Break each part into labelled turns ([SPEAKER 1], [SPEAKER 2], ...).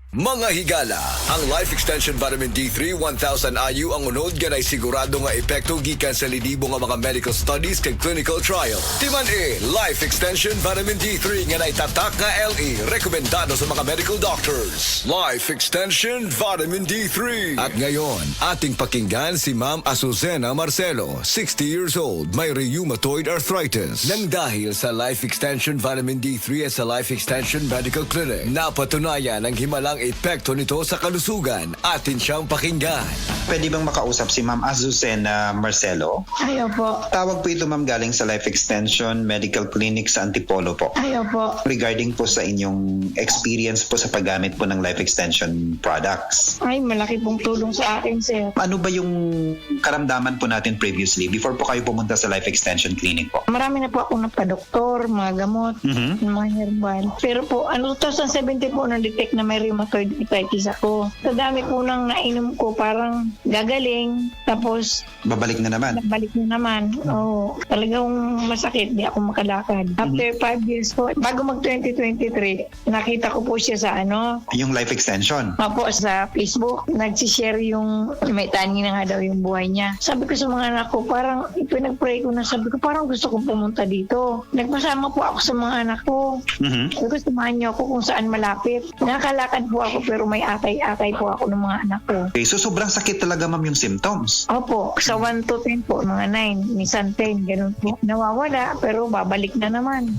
[SPEAKER 1] Mga higala, ang Life Extension Vitamin D3 1000 IU ang unod ganay sigurado nga epekto gikan sa lidibo nga mga medical studies kag clinical trial. Timan Life Extension Vitamin D3 nga naitatak nga LE rekomendado sa mga medical doctors. Life Extension Vitamin D3. At ngayon, ating pakinggan si Ma'am Azucena Marcelo, 60 years old, may rheumatoid arthritis. Nang dahil sa Life Extension Vitamin D3 at sa Life Extension Medical Clinic, napatunayan ang himalang epekto nito sa kalusugan. Atin siyang pakinggan.
[SPEAKER 2] Pwede bang makausap si Ma'am Azucena Marcelo?
[SPEAKER 3] Ayaw po.
[SPEAKER 2] Tawag po ito ma'am galing sa Life Extension Medical Clinic sa Antipolo po.
[SPEAKER 3] Ayaw po.
[SPEAKER 2] Regarding po sa inyong experience po sa paggamit po ng Life Extension products.
[SPEAKER 3] Ay, malaki pong tulong sa akin, sir.
[SPEAKER 2] Ano ba yung karamdaman po natin previously before po kayo pumunta sa Life Extension Clinic po?
[SPEAKER 3] Marami na po ako napadoktor, mga gamot, mga herbal. Pero po, 2017 po na-detect na may rheumatoid arthritis ako. Sa dami po nang nainom ko, parang gagaling. Tapos,
[SPEAKER 2] Babalik na naman.
[SPEAKER 3] balik na naman. Oo. Talagang masakit. Di ako makalakad. After 5 years po, bago mag-2023, nakita ko po siya sa
[SPEAKER 2] Yung Life Extension.
[SPEAKER 3] Opo, sa Facebook, nagsishare yung may tani na nga daw yung buhay niya. Sabi ko sa mga anak ko, parang ipinag-pray ko na sabi ko, parang gusto kong pumunta dito. Nagpasama po ako sa mga anak ko. Sabi ko, samahan niyo ako kung saan malapit. Nakakalakad po ako pero may atay-atay po ako ng mga anak ko.
[SPEAKER 2] Okay, so sobrang sakit talaga ma'am yung symptoms.
[SPEAKER 3] Opo, sa 1 to 10 po, mga 9, minsan 10, ganun po. Nawawala, pero babalik na naman.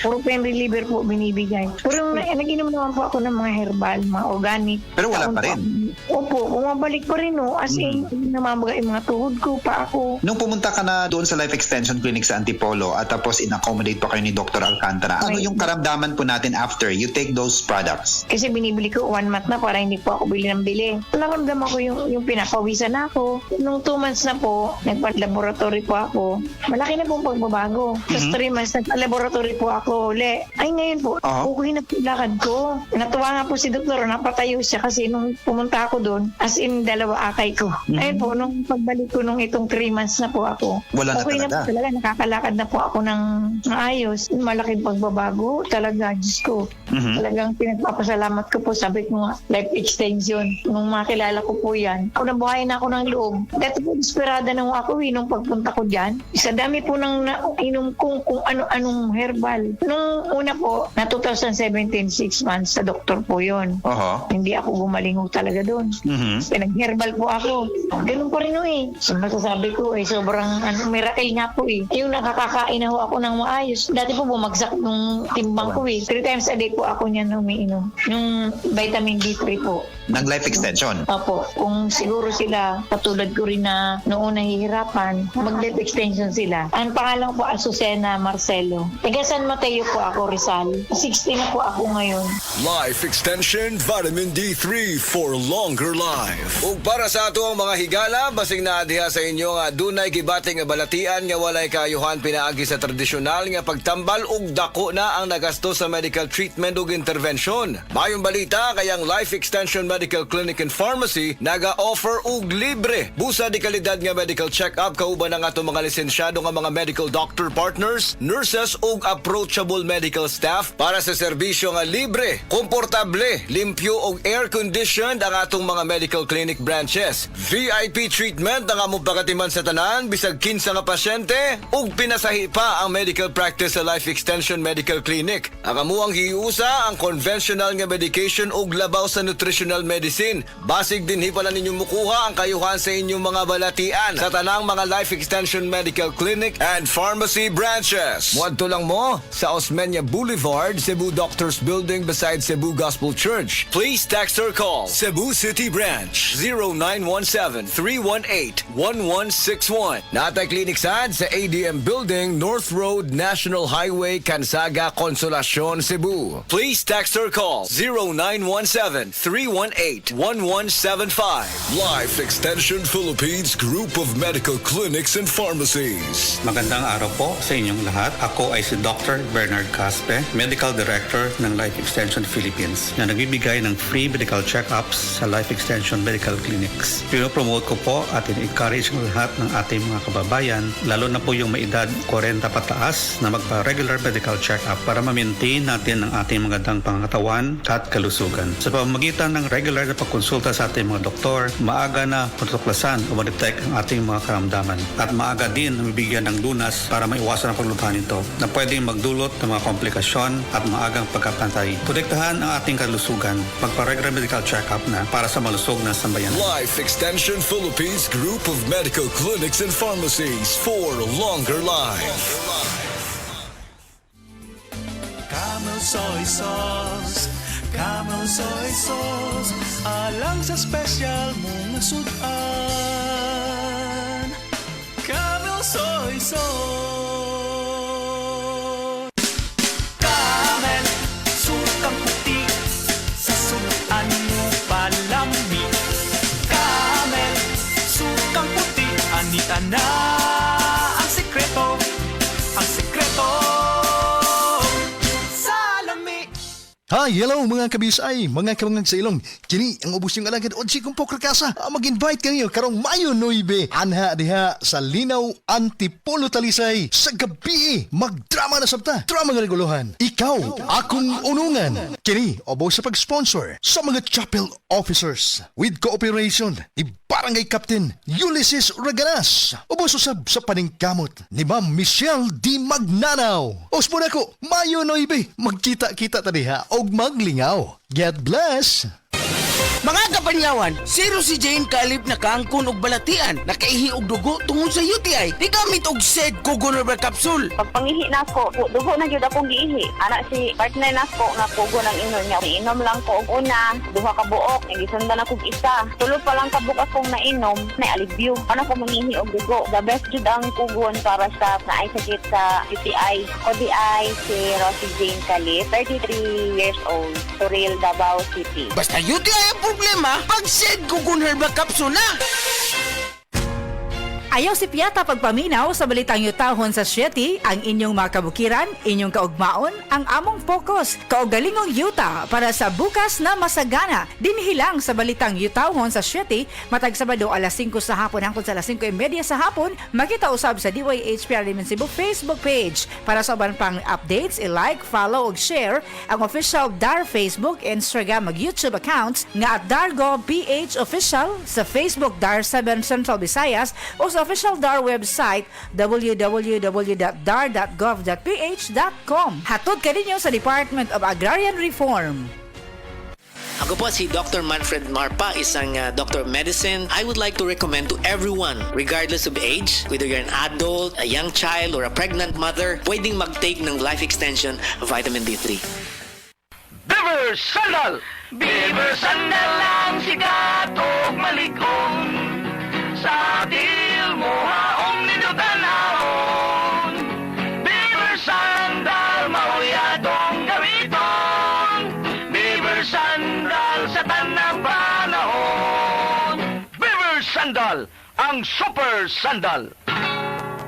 [SPEAKER 3] Puro pain reliever po binibigay. Pero nag-inom naman po ako ng mga herbal, mga organic.
[SPEAKER 2] Pero wala pa rin.
[SPEAKER 3] Opo, bumabalik pa rin as in, namamaga yung mga tuhod ko, pa ako.
[SPEAKER 2] Nung pumunta ka na doon sa Life Extension Clinic sa Antipolo at tapos in-accommodate pa kayo ni Dr. Alcantara, ano yung karamdaman po natin after you take those products?
[SPEAKER 3] Kasi binibili ko 1 month na para hindi po ako bili ng bili. Naramdaman ko yung pinapawisan ako. Nung 2 months na po, nagpa-laboratory po ako. Malaki na pong pagbabago. Tapos 3 months, nagpa-laboratory po ako uli. Ay ngayon po, okay na po yung lakad ko. Natuwa nga po si doktor, napatayo siya kasi nung pumunta ako doon, as in 2 akay ko. Ayun po, nung pagbalik ko nung itong 3 months na po ako,
[SPEAKER 2] Wala na
[SPEAKER 3] okay
[SPEAKER 2] talaga.
[SPEAKER 3] na po talaga. Nakakalakad na po ako ng maayos. Malaking pagbabago talaga, Diyos ko. Talagang pinagpapasalamat ko po, sabi ko nga, life extension. Nung makilala ko po yan, ako nabuhay na ako ng loob. Dito po, desperada na ako nung pagpunta ko dyan. Sa dami po nang nainom kung ano-anong herbal. Nung una po, na 2017, 6 months, sa doktor po yon. Hindi ako gumaling talaga doon. Pinag-herbal po ako. Ganun pa rin So, masasabi ko sobrang miracle nga po Yung nakakakain na ako ng maayos. Dati po bumagsak yung timbang ko 3 times a day po ako niyan umiinom. Yung vitamin D3 po.
[SPEAKER 2] Ng Life Extension?
[SPEAKER 3] Opo. Kung siguro sila, katulad ko rin na noon nahihirapan, mag-life extension sila. Ang pangalan ko po, Azucena Marcelo. Taga San Mateo po ako, Rizal. 60 na po ako ngayon.
[SPEAKER 1] Life Extension Vitamin D3 for longer life. Ug para sa ato ang mga higala, basing na diha sa inyo nga dunay gibating nga balatian nga walay kayuhan pinaagi sa tradisyonal nga pagtambal ug dako na ang nagasto sa medical treatment ug intervention. Mayong balita kayang Life Extension Medical Clinic and Pharmacy naga-offer og libre busa di kalidad nga medical check-up kauban ang ato mga lisensyado nga mga medical doctor partners, nurses ug approachable medical staff para sa serbisyo nga libre, komportable, limpyo ug air-conditioned ang atong mga medical clinic branches. VIP treatment ang among pagatiman sa tanan bisag kinsa nga pasyente ug pinasahi pa ang medical practice sa Life Extension Medical Clinic. Ang amuang hiusa ang conventional nga medication ug labaw sa nutritional medicine. Basig dinhi pala ninyo mukuha ang kayuhan sa inyong mga balatian sa tanang mga Life Extension Medical Clinic and Pharmacy branches. Muadto lang mo sa Osmeña Boulevard, Cebu Doctors Building beside Cebu Gospel Church. Please text or call Cebu City Branch 0917-318-1161. Natay Clinic sad sa ADM Building, North Road, National Highway, Cansaga, Consolacion, Cebu. Please text or call 0917-318-1175. Life Extension Philippines Group of Medical Clinics and Pharmacies.
[SPEAKER 4] Magandang araw po sa inyong lahat. Ako ay si Dr. Bernard Caspe, Medical Director ng Life Extension Philippines na nagbibigay ng free medical check-ups sa sa Life Extension Medical Clinics. Pinopromote ko po at in-encourage ng lahat ng ating mga kababayan, lalo na po yung may edad 40 pataas na magpa-regular medical check-up para ma-maintain natin ang ating magandang pangangatawan at kalusugan. Sa pamamagitan ng regular na pagkonsulta sa ating mga doktor, maaga na matutuklasan o ma-detect ang ating mga karamdaman at maaga din mabigyan ng lunas para maiwasan ang paglubhan nito na pwedeng magdulot ng mga komplikasyon at maagang pagkapantay. Protektahan ang ating kalusugan, magpa-regular medical check-up na para sa malusog na sambayanan.
[SPEAKER 1] Life Extension Philippines Group of Medical Clinics and Pharmacies for longer life.
[SPEAKER 5] Camel soy sauce, Camel soy sauce, alang sa special mong sudan. Camel soy sauce. Camel, sukang puti, sa sudan mo palami. Camel, sukang puti, anita na ang sekreto, ang sekreto.
[SPEAKER 6] Hi, hello mga kabisay, mga kamangag sa ilong. Kini ang ubos yung alagad o si Kumpok Rakasa. Mag-invite kayo karong Mayo 9. Anha diha sa Linaw Antipolo Talisay. Sa gabi, magdrama na sabta. Drama nga reguluhan. Ikaw, akong unungan. Kini, obo sa pag-sponsor sa mga chapel officers. With cooperation ni Barangay Captain Ulysses Raganas. Obo susab sa paningkamot ni Ma'am Michelle D. Magnanaw. Os mo na ko, Mayo 9. Magkita-kita ta diha og maglingaw. God bless!
[SPEAKER 7] Mga kapanyawan, zero si Jane kalip na kaangkon og balatian, nakaihi og dugo tungod sa UTI. Di gamit og SED Kugonerba capsule.
[SPEAKER 8] Pag pangihi na ko, dugo na gyud akong giihi. Ana si partner na ko nga kugo ng inom niya. Iinom lang ko og una, duha ka buok, gisundan ako og isa. Tulo pa lang ka buok akong nainom, na alibyo. Ana ko mangihi og dugo. The best jud ang kugon para sa naay sakit sa UTI. ODI si Rosie Jane Calip, 33 years old, Suril, Davao City.
[SPEAKER 7] Basta UTI ang problema, pag SED Kugonerba capsule na.
[SPEAKER 9] Ayaw si Piata pagpaminaw sa balitang yutahon sa Sieti, ang inyong mga kabukiran, inyong kaugmaon, ang among focus, kaugalingong yuta para sa bukas na masagana. Dinhilang sa balitang yutahon sa Sieti, matag Sabado alas 5 sa hapon hangtod sa alas 5:30 sa hapon, makita usab sa DYHP Alimen Cebu Facebook page. Para sa uban pang updates, i-like, follow ug share ang official DAR Facebook, Instagram ug YouTube accounts nga at Dargo PH Official sa Facebook DAR 7 Central Visayas o sa official DAR website www.dar.gov.ph.com. Hatod ka ninyo sa Department of Agrarian Reform.
[SPEAKER 10] Ako po si Dr. Manfred Marpa, isang Doctor of Medicine. I would like to recommend to everyone, regardless of age, whether you're an adult, a young child, or a pregnant mother, pwedeng mag-take ng Life Extension Vitamin D3.
[SPEAKER 5] Beaver Sandal! Beaver Sandal ang sikat o maligong sa dil mo haong ninutanahon. Beaver Sandal, mauyadong gamiton. Beaver Sandal sa tanang panahon. Beaver Sandal, ang super sandal.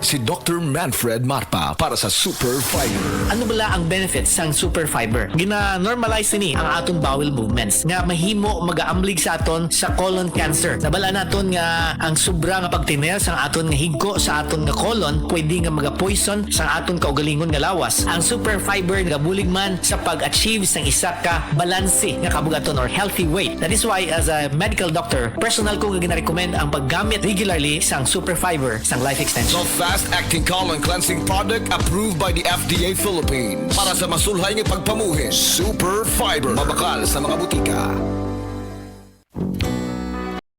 [SPEAKER 1] Si Dr. Manfred Marpa para sa Super Fiber.
[SPEAKER 10] Ano bala ang benefits sang super fiber? Gina-normalize ni ang aton bowel movements nga mahimo mag-aamblig sa aton sa colon cancer. Nabala naton nga ang sobra nga pagtiner sang aton nga higko sa aton nga colon pwede nga maga-poison sa aton kaugalingon nga lawas. Ang super fiber nagabulig man sa pag-achieve sang isa ka balanse nga kabugaton or healthy weight. That is why as a medical doctor, personal ko nga gina-recommend ang paggamit regularly sang super fiber sang Life Extension.
[SPEAKER 1] Fast-acting colon cleansing product approved by the FDA Philippines para sa masulhay ng pagpamuhin. Super Fiber. Mabakal sa mga butika.